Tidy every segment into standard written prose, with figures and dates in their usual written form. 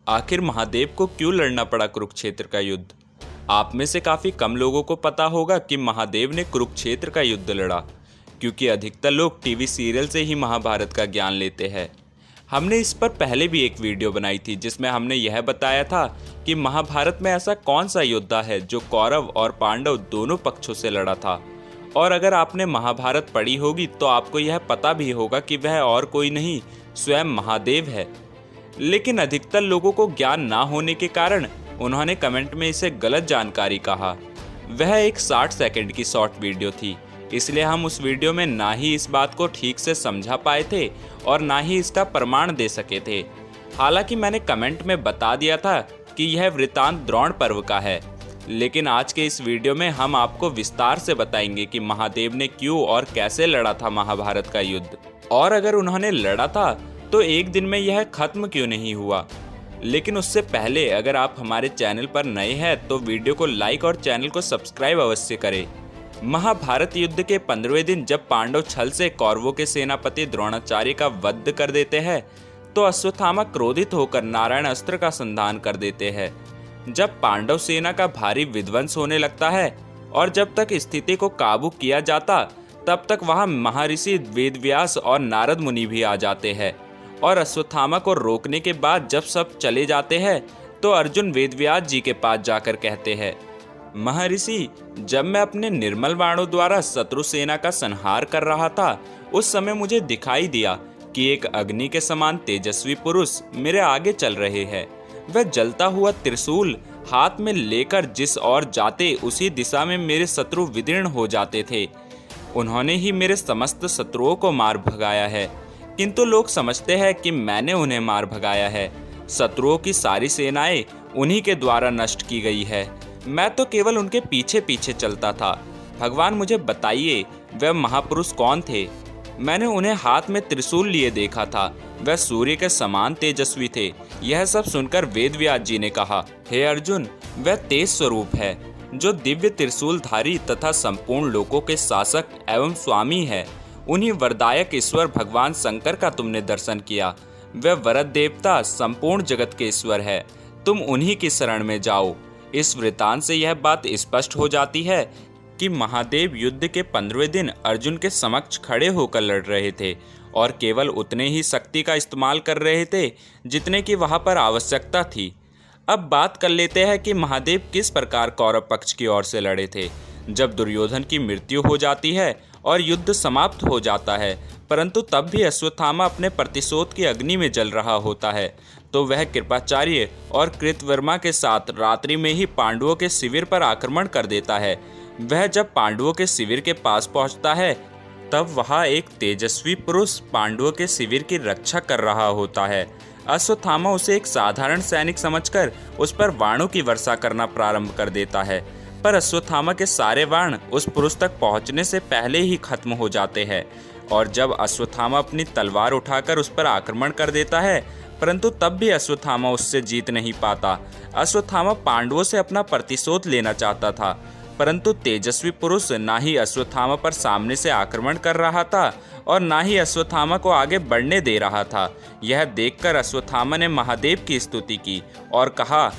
आखिर महादेव को क्यों लड़ना पड़ा कुरुक्षेत्र का युद्ध? आप में से काफ़ी कम लोगों को पता होगा कि महादेव ने कुरुक्षेत्र का युद्ध लड़ा, क्योंकि अधिकतर लोग टीवी सीरियल से ही महाभारत का ज्ञान लेते हैं। हमने इस पर पहले भी एक वीडियो बनाई थी जिसमें हमने यह बताया था कि महाभारत में ऐसा कौन सा योद्धा है जो कौरव और पांडव दोनों पक्षों से लड़ा था। और अगर आपने महाभारत पढ़ी होगी तो आपको यह पता भी होगा कि वह और कोई नहीं, स्वयं महादेव है। लेकिन अधिकतर लोगों को ज्ञान ना होने के कारण उन्होंने कमेंट में इसे गलत जानकारी कहा। वह एक 60 सेकंड की शॉर्ट वीडियो थी, इसलिए हम उस वीडियो में ना ही इस बात को ठीक से समझा पाए थे और ना ही इसका प्रमाण दे सके थे। हालांकि मैंने कमेंट में बता दिया था कि यह वृत्तांत द्रोण पर्व का है, लेकिन आज के इस वीडियो में हम आपको विस्तार से बताएंगे कि महादेव ने क्यों और कैसे लड़ा था महाभारत का युद्ध, और अगर उन्होंने लड़ा था तो एक दिन में यह खत्म क्यों नहीं हुआ। लेकिन उससे पहले अगर आप हमारे चैनल पर नए हैं तो वीडियो को लाइक और चैनल को सब्सक्राइब अवश्य करें। महाभारत युद्ध के 15वें दिन जब पांडव छल से कौरवों के सेनापति द्रोणाचार्य का वध कर देते हैं तो अश्वत्थामा क्रोधित होकर नारायण अस्त्र का संधान कर देते हैं। जब पांडव सेना का भारी विध्वंस होने लगता है और जब तक स्थिति को काबू किया जाता तब तक वहां महर्षि वेदव्यास और नारद मुनि भी आ जाते हैं। और अश्वत्थामा को रोकने के बाद जब सब चले जाते हैं तो अर्जुन वेदव्यास जी के पास जाकर कहते हैं, महर्षि, जब मैं अपने निर्मल बाणों द्वारा शत्रु सेना का संहार कर रहा था उस समय मुझे दिखाई दिया कि एक अग्नि के समान तेजस्वी पुरुष मेरे आगे चल रहे हैं। वह जलता हुआ त्रिशूल हाथ में लेकर जिस ओर जाते उसी दिशा में मेरे शत्रु विदीर्ण हो जाते थे। उन्होंने ही मेरे समस्त शत्रुओं को मार भगाया है, किंतु लोग समझते हैं कि मैंने उन्हें मार भगाया है। शत्रुओं की सारी सेनाएं उन्हीं के द्वारा नष्ट की गई है। मैं तो केवल उनके पीछे पीछे चलता था। भगवान, मुझे बताइए वह महापुरुष कौन थे? मैंने उन्हें हाथ में त्रिशूल लिए देखा था। वह सूर्य के समान तेजस्वी थे। यह सब सुनकर वेदव्यास जी ने कहा, हे अर्जुन, वह तेज स्वरूप है जो दिव्य त्रिशूलधारी तथा संपूर्ण लोकों के शासक एवं स्वामी है। उन्हीं वरदायक ईश्वर भगवान शंकर का तुमने दर्शन किया। वह वरद देवता संपूर्ण जगत के ईश्वर है। तुम उन्हीं की शरण में जाओ। इस वृतांत से यह बात स्पष्ट हो जाती है कि महादेव युद्ध के 15वें दिन अर्जुन के समक्ष खड़े होकर लड़ रहे थे और केवल उतने ही शक्ति का इस्तेमाल कर रहे थे जितने की वहां पर आवश्यकता थी। अब बात कर लेते हैं कि महादेव किस प्रकार कौरव पक्ष की ओर से लड़े थे। जब दुर्योधन की मृत्यु हो जाती है और युद्ध समाप्त हो जाता है, परंतु तब भी अश्वत्थामा अपने प्रतिशोध की अग्नि में जल रहा होता है, तो वह कृपाचार्य और कृतवर्मा के साथ रात्रि में ही पांडवों के शिविर पर आक्रमण कर देता है। वह जब पांडवों के शिविर के पास पहुंचता है तब वहां एक तेजस्वी पुरुष पांडवों के शिविर की रक्षा कर रहा होता है। अश्वत्थामा उसे एक साधारण सैनिक समझकर उस पर बाणों की वर्षा करना प्रारंभ कर देता है, पर अश्वत्थामा के सारे बाण उस पुरुष तक पहुंचने से पहले ही खत्म हो जाते हैं। और जब अश्वत्थामा अपनी तलवार उठाकर उस पर आक्रमण कर देता है, परंतु तब भी अश्वत्थामा उससे जीत नहीं पाता। अश्वत्थामा पांडवों से अपना प्रतिशोध लेना चाहता था, परंतु तेजस्वी पुरुष ना ही अश्वत्थामा पर सामने से आक्रमण कर रहा था और ना ही अश्वत्थामा को आगे बढ़ने दे रहा था। यह देखकर अश्वत्थामा ने महादेव की स्तुति की और कहा,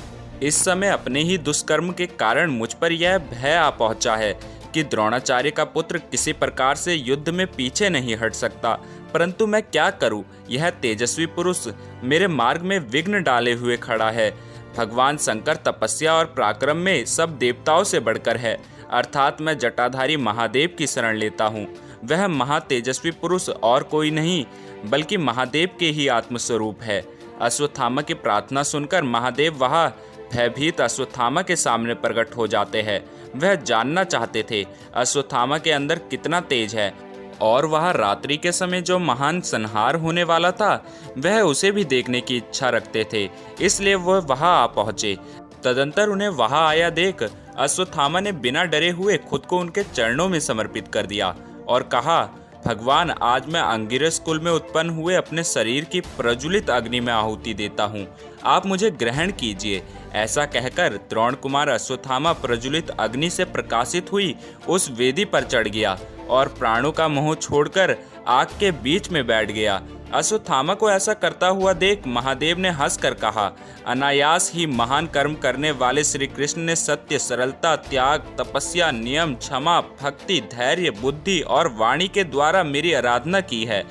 इस समय अपने ही दुष्कर्म के कारण मुझ पर यह भय आ पहुंचा है कि द्रोणाचार्य का पुत्र किसी प्रकार से युद्ध में पीछे नहीं हट सकता, परंतु मैं क्या करूं? यह तेजस्वी पुरुष मेरे मार्ग में विघ्न डाले हुए खड़ा है। भगवान शंकर तपस्या और पराक्रम में सब देवताओं से बढ़कर है, अर्थात मैं जटाधारी महादेव की शरण लेता हूँ। वह महातेजस्वी पुरुष और कोई नहीं बल्कि महादेव के ही आत्मस्वरूप है। अश्वत्थामा की प्रार्थना सुनकर महादेव वहां भयभीत अश्वत्थामा के सामने प्रकट हो जाते हैं। वह जानना चाहते थे अश्वत्थामा के अंदर कितना तेज है और वह रात्रि के समय जो महान संहार होने वाला था वह उसे भी देखने की इच्छा रखते थे, इसलिए वह वहां आ पहुंचे। तदंतर उन्हें वहां आया देख अश्वत्थामा ने बिना डरे हुए खुद को उनके चरणों में समर्पित कर दिया और कहा, भगवान, आज मैं अंगिरस कुल में उत्पन्न हुए अपने शरीर की प्रज्वलित अग्नि में आहुति देता हूँ, आप मुझे ग्रहण कीजिए। ऐसा कहकर द्रोण कुमार अश्वत्थामा प्रज्वलित अग्नि से प्रकाशित हुई उस वेदी पर चढ़ गया और प्राणों का मोह छोड़कर आग के बीच में बैठ गया। अश्वत्थामा को ऐसा करता हुआ देख महादेव ने हंसकर कहा, अनायास ही महान कर्म करने वाले श्री कृष्ण ने सत्य, सरलता, त्याग, तपस्या, नियम, क्षमा, भक्ति, धैर्य, बुद्धि और वाणी के द्वारा मेरी आराधना की है।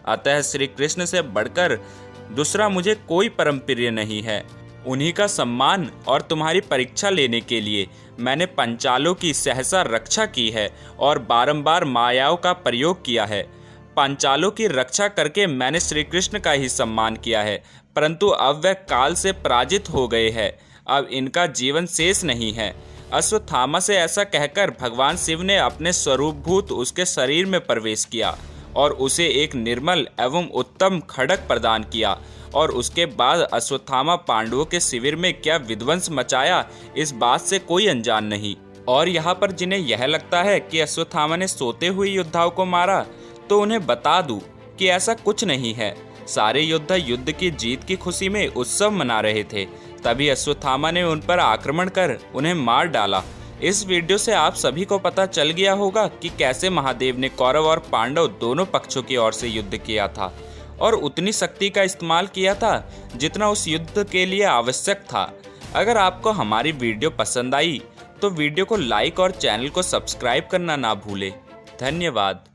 अतः श्री कृष्ण से बढ़कर दूसरा मुझे कोई परम प्रिय नहीं है। उन्हीं का सम्मान और तुम्हारी परीक्षा लेने के लिए मैंने पंचालों की सहसा रक्षा की है और बारंबार मायाओं का प्रयोग किया है। पांचालों की रक्षा करके मैंने श्री कृष्ण का ही सम्मान किया है, परंतु अब वह काल से पराजित हो गए हैं। अब इनका जीवन शेष नहीं है। अश्वत्थामा से ऐसा कहकर भगवान शिव ने अपने स्वरूपभूत उसके शरीर में प्रवेश किया और उसे एक निर्मल एवं उत्तम खड्ग प्रदान किया। और उसके बाद अश्वत्थामा पांडवों के शिविर में क्या विध्वंस मचाया, इस बात से कोई अनजान नहीं। और यहाँ पर जिन्हें यह लगता है कि अश्वत्थामा ने सोते हुए योद्धाओं को मारा, तो उन्हें बता दूं कि ऐसा कुछ नहीं है। सारे योद्धा युद्ध की जीत की खुशी में उत्सव मना रहे थे, तभी अश्वत्थामा ने उन पर आक्रमण कर उन्हें मार डाला। इस वीडियो से आप सभी को पता चल गया होगा कि कैसे महादेव ने कौरव और पांडव दोनों पक्षों की ओर से युद्ध किया था और उतनी शक्ति का इस्तेमाल किया था जितना उस युद्ध के लिए आवश्यक था। अगर आपको हमारी वीडियो पसंद आई तो वीडियो को लाइक और चैनल को सब्सक्राइब करना ना भूलें। धन्यवाद।